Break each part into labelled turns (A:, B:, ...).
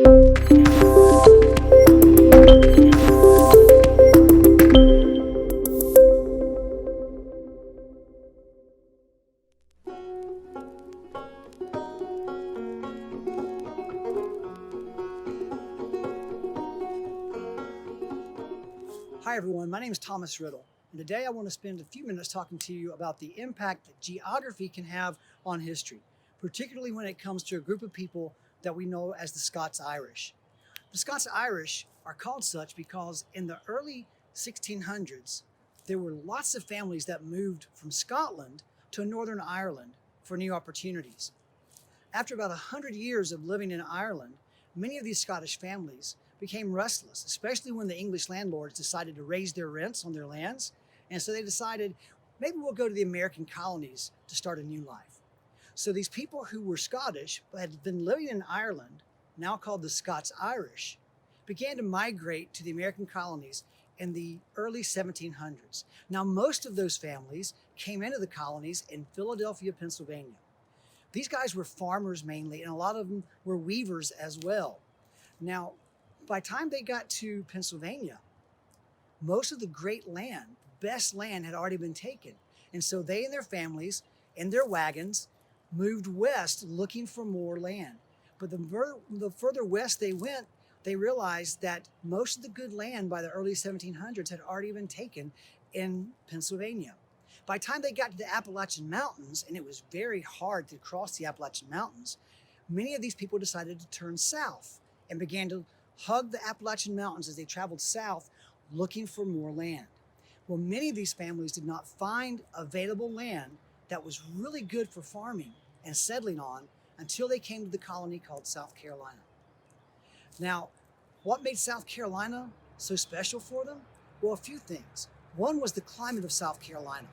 A: Hi everyone, my name is Thomas Riddle, and today I want to spend a few minutes talking to you about the impact that geography can have on history, particularly when it comes to a group of people that we know as the Scots-Irish. The Scots-Irish are called such because in the early 1600s, there were lots of families that moved from Scotland to Northern Ireland for new opportunities. After about 100 years of living in Ireland, many of these Scottish families became restless, especially when the English landlords decided to raise their rents on their lands. And so they decided, maybe we'll go to the American colonies to start a new life. So these people who were Scottish but had been living in Ireland, now called the Scots-Irish, began to migrate to the American colonies in the early 1700s. Now, most of those families came into the colonies in Philadelphia, Pennsylvania. These guys were farmers mainly, and a lot of them were weavers as well. Now, by the time they got to Pennsylvania, most of the great land, the best land, had already been taken. And so they and their families in their wagons moved west looking for more land. But the further west they went, they realized that most of the good land by the early 1700s had already been taken in Pennsylvania. By the time they got to the Appalachian Mountains, and it was very hard to cross the Appalachian Mountains, many of these people decided to turn south and began to hug the Appalachian Mountains as they traveled south looking for more land. Well, many of these families did not find available land that was really good for farming and settling on until they came to the colony called South Carolina. Now, what made South Carolina so special for them? Well, a few things. One was the climate of South Carolina.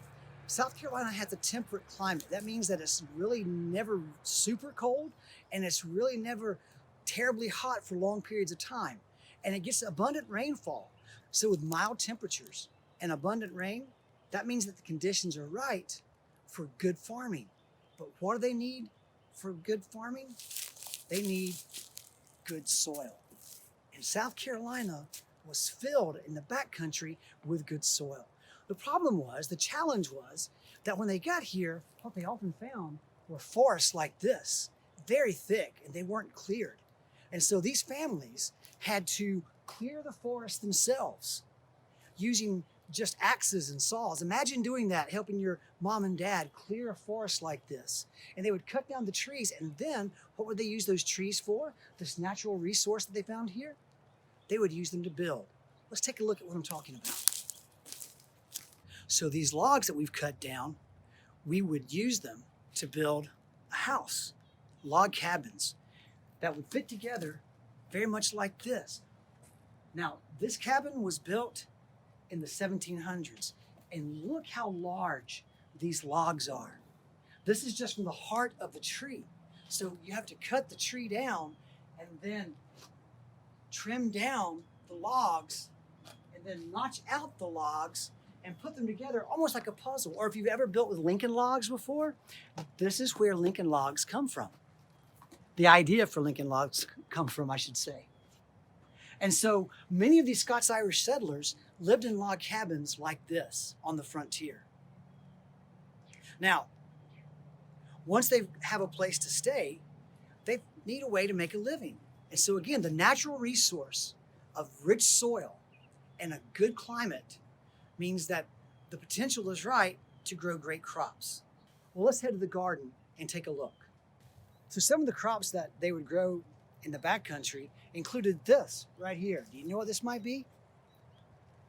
A: South Carolina has a temperate climate. That means that it's really never super cold, and it's really never terribly hot for long periods of time. And it gets abundant rainfall. So with mild temperatures and abundant rain, that means that the conditions are right for good farming. But what do they need for good farming? They need good soil. And South Carolina was filled in the backcountry with good soil. The challenge was that when they got here, what they often found were forests like this, very thick, and they weren't cleared. And so these families had to clear the forest themselves using just axes and saws. Imagine doing that, helping your mom and dad clear a forest like this. And they would cut down the trees, and then what would they use those trees for? This natural resource that they found here? They would use them to build. Let's take a look at what I'm talking about. So these logs that we've cut down, we would use them to build a house, log cabins that would fit together very much like this. Now, this cabin was built in the 1700s, and look how large these logs are. This is just from the heart of the tree. So you have to cut the tree down and then trim down the logs and then notch out the logs and put them together almost like a puzzle. Or if you've ever built with Lincoln logs before, this is where Lincoln logs come from. The idea for Lincoln logs come from, I should say. And so many of these Scots-Irish settlers lived in log cabins like this on the frontier. Now, once they have a place to stay, they need a way to make a living. And so again, the natural resource of rich soil and a good climate means that the potential is right to grow great crops. Well, let's head to the garden and take a look. So some of the crops that they would grow in the backcountry included this right here. Do you know what this might be?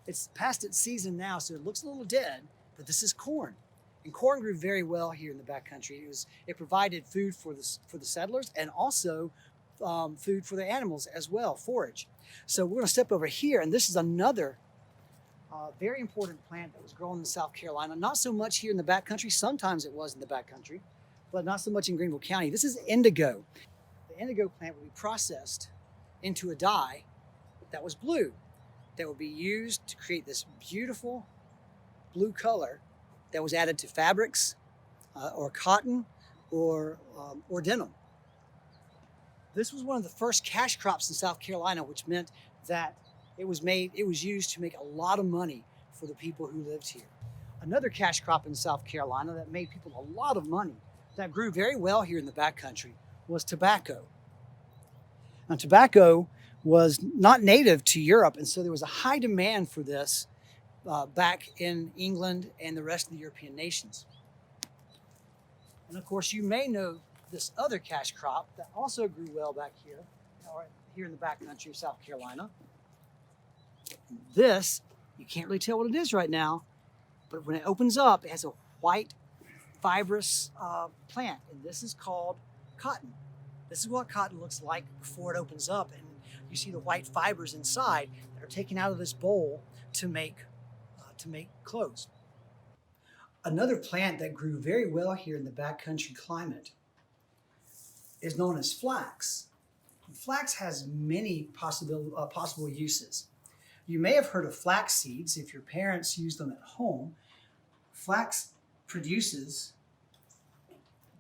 A: It's past its season now, so it looks a little dead, but this is corn. And corn grew very well here in the backcountry. It provided food for the settlers and also food for the animals as well, forage. So we're going to step over here, and this is another very important plant that was grown in South Carolina. Not so much here in the backcountry. Sometimes it was in the backcountry, but not so much in Greenville County. This is indigo. The indigo plant would be processed into a dye that was blue, that would be used to create this beautiful blue color that was added to fabrics or cotton or denim. This was one of the first cash crops in South Carolina, which meant that it was used to make a lot of money for the people who lived here. Another cash crop in South Carolina that made people a lot of money, that grew very well here in the backcountry, was tobacco. Now, tobacco was not native to Europe, and so there was a high demand for this back in England and the rest of the European nations. And of course, you may know this other cash crop that also grew well back here, or here in the backcountry of South Carolina. This, you can't really tell what it is right now, but when it opens up, it has a white, fibrous plant, and this is called cotton. This is what cotton looks like before it opens up, and you see the white fibers inside that are taken out of this bowl to make clothes. Another plant that grew very well here in the backcountry climate is known as flax. Flax has many possible uses. You may have heard of flax seeds if your parents use them at home. Flax produces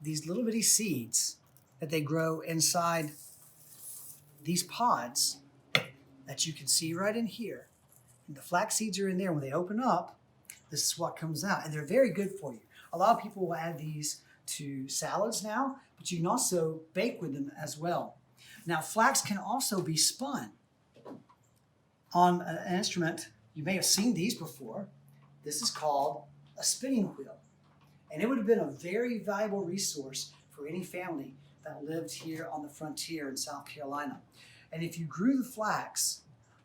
A: these little bitty seeds that they grow inside these pods that you can see right in here. And the flax seeds are in there. When they open up, this is what comes out, and they're very good for you. A lot of people will add these to salads now, but you can also bake with them as well. Now, flax can also be spun on an instrument. You may have seen these before. This is called a spinning wheel, and it would have been a very valuable resource for any family that lived here on the frontier in South Carolina. And if you grew the flax,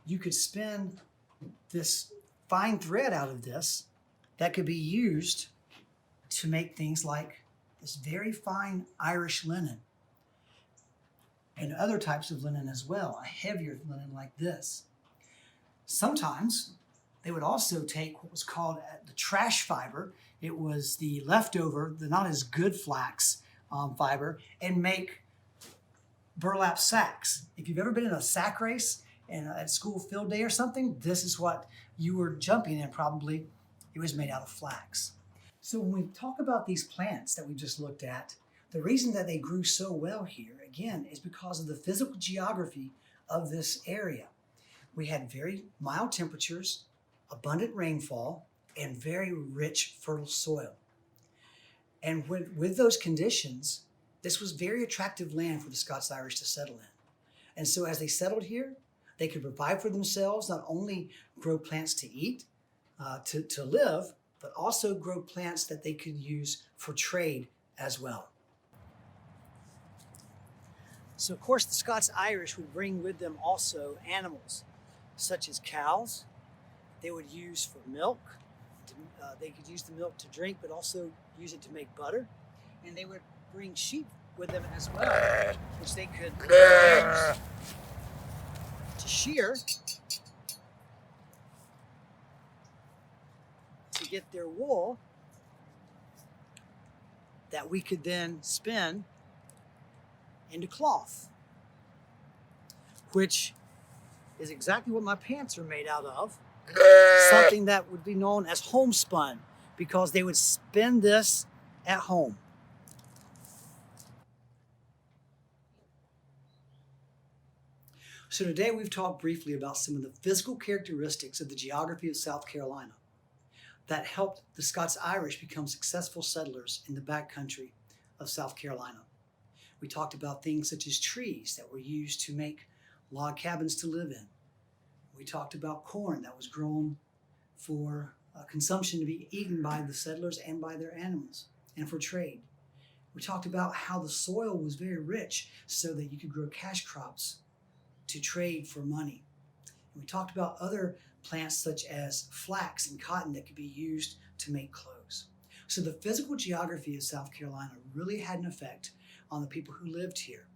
A: you could spin this fine thread out of this that could be used to make things like this very fine Irish linen and other types of linen as well, a heavier linen like this. Sometimes they would also take what was called the trash fiber. It was the leftover, the not as good flax fiber, and make burlap sacks. If you've ever been in a sack race and at school field day or something, this is what you were jumping in probably. It was made out of flax. So when we talk about these plants that we just looked at, the reason that they grew so well here, again, is because of the physical geography of this area. We had very mild temperatures, abundant rainfall, and very rich, fertile soil. And with those conditions, this was very attractive land for the Scots-Irish to settle in. And so as they settled here, they could provide for themselves, not only grow plants to eat, to live, but also grow plants that they could use for trade as well. So of course the Scots-Irish would bring with them also animals such as cows. They would use for milk. They could use the milk to drink, but also use it to make butter. And they would bring sheep with them as well, which they could use to shear to get their wool that we could then spin into cloth, which is exactly what my pants are made out of. Something that would be known as homespun, because they would spin this at home. So today we've talked briefly about some of the physical characteristics of the geography of South Carolina that helped the Scots-Irish become successful settlers in the backcountry of South Carolina. We talked about things such as trees that were used to make log cabins to live in. We talked about corn that was grown for consumption to be eaten by the settlers and by their animals, and for trade. We talked about how the soil was very rich so that you could grow cash crops to trade for money. And we talked about other plants such as flax and cotton that could be used to make clothes. So the physical geography of South Carolina really had an effect on the people who lived here,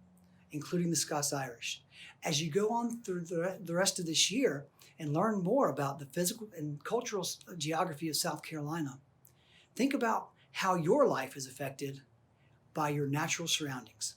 A: including the Scots-Irish. As you go on through the rest of this year and learn more about the physical and cultural geography of South Carolina, think about how your life is affected by your natural surroundings.